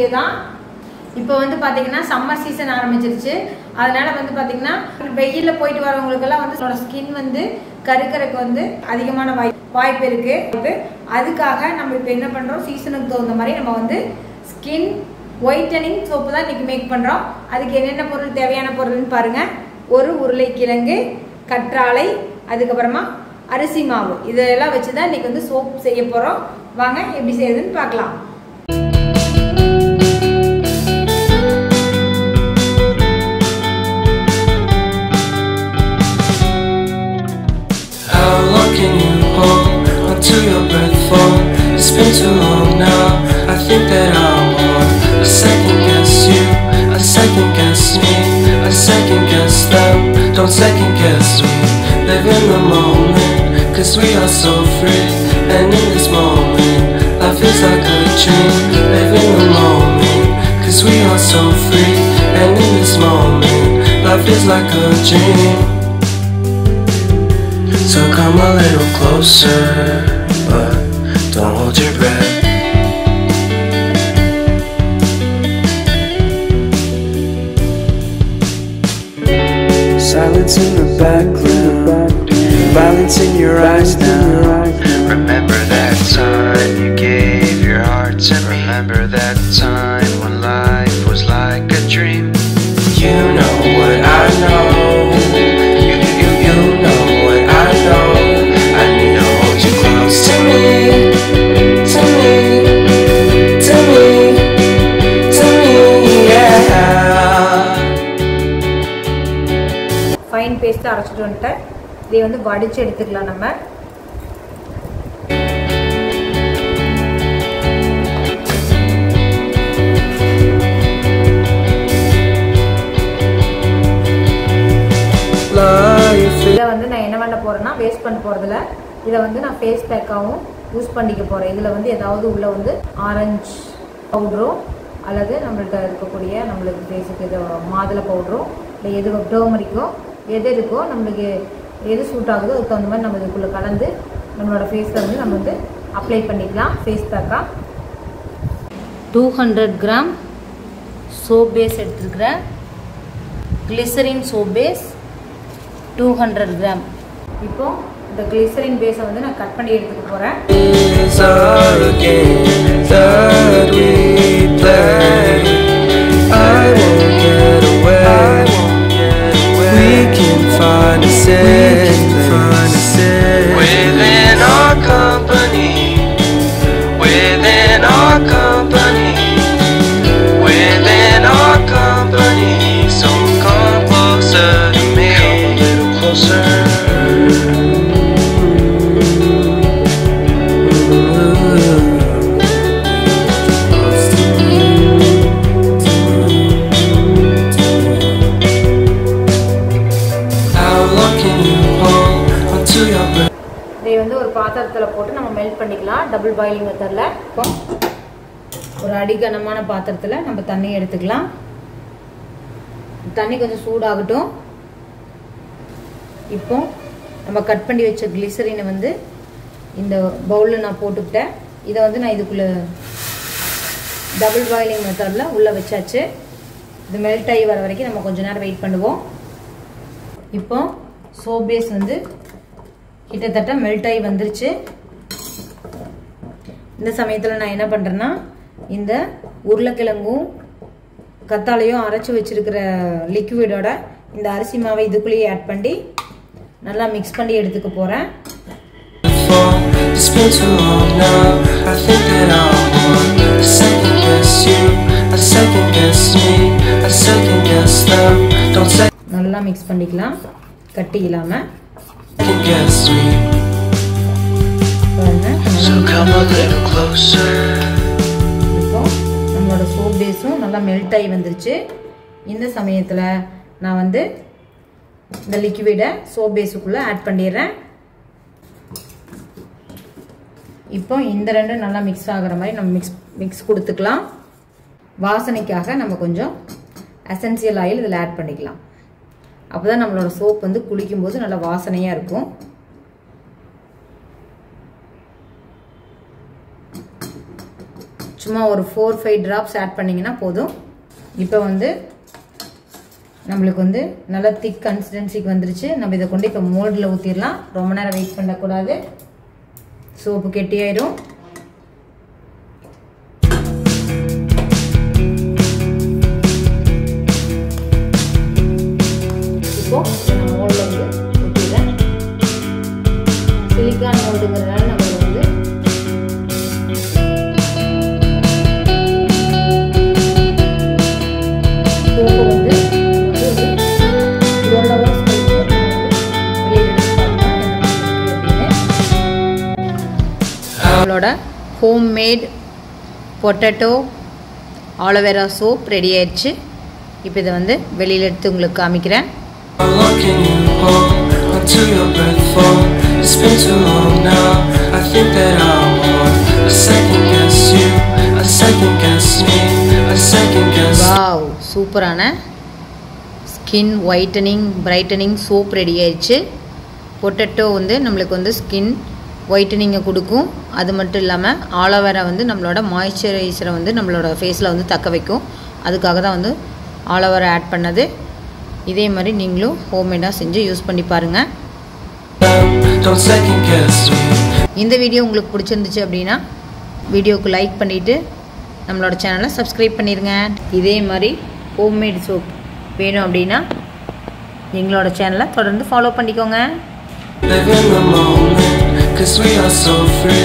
Video தான். இப்போ வந்து பாத்தீங்கன்னா சம்மர் சீசன் ஆரம்பிச்சிருச்சு. அதனால வந்து பாத்தீங்கன்னா வெயில்ல போயிட்டு வரவங்களுக்கெல்லாம் வந்து ஸ்கின் வந்து கருக்கறக்கு வந்து அதிகமான வாய்ப்பு இருக்கு. அதுக்காக நம்ம இப்போ என்ன பண்றோம், சீசனுக்கு தகுந்த மாதிரி நம்ம வந்து ஸ்கின் ஒயிட்டனிங் சோப்பு தான் இன்னைக்கு மேக் பண்றோம். அதுக்கு என்னென்ன பொருள் தேவையான பொருள்னு பாருங்க. ஒரு உருளைக்கிழங்கு, கற்றாழை, அதுக்கப்புறமா அரிசி மாவு, இதெல்லாம் வச்சுதான் இன்னைக்கு வந்து சோப் செய்ய போறோம். வாங்க எப்படி செய்யறதுன்னு பார்க்கலாம். Can you hold until your breath fall? It's been too long now. I think that I want a second guess you, a second guess me, a second guess them. Don't second guess me. Live in the moment, 'cause we are so free. And in this moment, life is like a dream. Live in the moment, 'cause we are so free. And in this moment, life is like a dream. So come a little closer, but don't hold your breath. Silence in the background, violence in your eyes now. Remember that time you gave your heart to me. Remember that time when life was like a dream. You know what I know. You know what I know. I need to hold you close to me, to me, to me, to me, yeah. Fine paste அரைச்சிட்டு வந்துட்டேன். இதை வந்து வடிச்சு எடுத்துக்கலாம் நம்ம. இதை வந்து நான் என்ன பண்ண போறேன்னா, வேஸ்ட் பண்ண போறதுல இதை வந்து நான் ஃபேஸ் பேக்காகவும் யூஸ் பண்ணிக்க போறேன். இதில் வந்து ஏதாவது உள்ள வந்து ஆரஞ்சு பவுடரோ அல்லது நம்மள்கிட்ட இருக்கக்கூடிய நம்மளுக்கு ஃபேஸுக்கு இது மாதுளை பவுடரோ இல்லை எது டர்மரிக்கோ எது இருக்கோ நம்மளுக்கு எது சூட் ஆகுதோ அதுக்கு தகுந்த மாதிரி நம்ம இதுக்குள்ளே கலந்து நம்மளோட ஃபேஸில் வந்து நம்ம வந்து அப்ளை பண்ணிக்கலாம். ஃபேஸ் பேக்காக 200 கிராம் சோப் பேஸ் எடுத்துருக்கிறேன். Glycerin soap base 200 gram. இப்போ இந்த கிளிசரின் பேஸை வந்து நான் கட் பண்ணி எடுத்துக்க போகிறேன். Within our company, within our company, within our company. So come closer to me, come a little closer. இதை வந்து ஒரு பாத்திரத்தில் போட்டு நம்ம மெல்ட் பண்ணிக்கலாம். டபுள் பாயிலிங் மெத்தடில். இப்போ ஒரு அடிகனமான பாத்திரத்தில் நம்ம தண்ணி எடுத்துக்கலாம். தண்ணி கொஞ்சம் சூடாகட்டும். இப்போ நம்ம கட் பண்ணி வச்ச கிளிசரினை வந்து இந்த பவுலில் நான் போட்டுக்கிட்டேன். இதை வந்து நான் இதுக்குள்ளே டபுள் பாயிலிங் மெத்தடில் உள்ளே வச்சாச்சு. இது மெல்ட் ஆகி வர வரைக்கும் நம்ம கொஞ்சம் நேரம் வெயிட் பண்ணுவோம். இப்போ சோப் பேஸ் வந்து கிட்டத்தட்ட மெல்ட் ஆகி வந்துருச்சு. இந்த சமயத்தில் நான் என்ன பண்ணுறேன்னா, இந்த உருளைக்கிழங்கும் கத்தாழையும் அரைச்சி வச்சிருக்கிற லிக்விடோட இந்த அரிசி மாவை இதுக்குள்ளேயே ஆட் பண்ணி நல்லா மிக்ஸ் பண்ணி எடுத்துக்க போகிறேன். நல்லா மிக்ஸ் பண்ணிக்கலாம் கட்டி இல்லாமல். இப்போ நம்மளோட சோப் பேஸும் நல்லா மெல்ட் ஆகி வந்துருச்சு. இந்த சமயத்தில் நான் வந்து இந்த லிக்விடை சோப் பேஸுக்குள்ளே ஆட் பண்ணிடுறேன். இப்போ இந்த ரெண்டும் நல்லா மிக்ஸ் ஆகிற மாதிரி நம்ம மிக்ஸ் கொடுத்துக்கலாம். வாசனைக்காக நம்ம கொஞ்சம் எசென்சியல் ஆயில் இதில் ஆட் பண்ணிக்கலாம். அப்போ தான் நம்மளோட சோப் வந்து குளிக்கும்போது நல்லா வாசனையாக இருக்கும். சும்மா ஒரு 4-5 drops ஆட் பண்ணிங்கன்னா போதும். இப்போ வந்து நம்மளுக்கு வந்து நல்ல திக் கன்சிஸ்டன்சிக்கு வந்துருச்சு. நம்ம இதை கொண்டு இப்போ மோல்டில் ஊற்றிடலாம். ரொம்ப நேரம் வெயிட் பண்ணக்கூடாது, சோப்பு கெட்டியாயிரும். இப்போ நான் மோல்டில் வந்து ஊற்றிடுறேன். சிலிக்கான் மோல்டுங்கிறதுனால நம்ம வந்து சோப்பு வந்து நம்மளோட homemade potato aloe vera soap ready ஆயிடுச்சு. இப்போ இதை வந்து வெளியில் எடுத்து உங்களுக்கு காமிக்கிறேன். வாவ், சூப்பரான skin whitening brightening soap ready ஆயிடுச்சு. பொட்டேட்டோ வந்து நம்மளுக்கு வந்து ஸ்கின் ஒயிட்டனிங்கை கொடுக்கும். அது மட்டும் இல்லாமல் ஆலோவேரா வந்து நம்மளோட மாய்ஸ்சரைசரை வந்து நம்மளோட ஃபேஸில் வந்து தக்க வைக்கும். அதுக்காக தான் வந்து ஆலோவேரா ஆட் பண்ணது. இதே மாதிரி நீங்களும் ஹோம்மேடாக செஞ்சு யூஸ் பண்ணி பாருங்கள். இந்த வீடியோ உங்களுக்கு பிடிச்சிருந்துச்சு அப்படின்னா வீடியோவுக்கு லைக் பண்ணிவிட்டு நம்மளோட சேனலை சப்ஸ்கிரைப் பண்ணிடுங்க. இதே மாதிரி ஹோம்மேட் சோப் வேணும் அப்படின்னா எங்களோட சேனலை தொடர்ந்து ஃபாலோ பண்ணிக்கோங்க. Live in the moment, 'cause we are so free.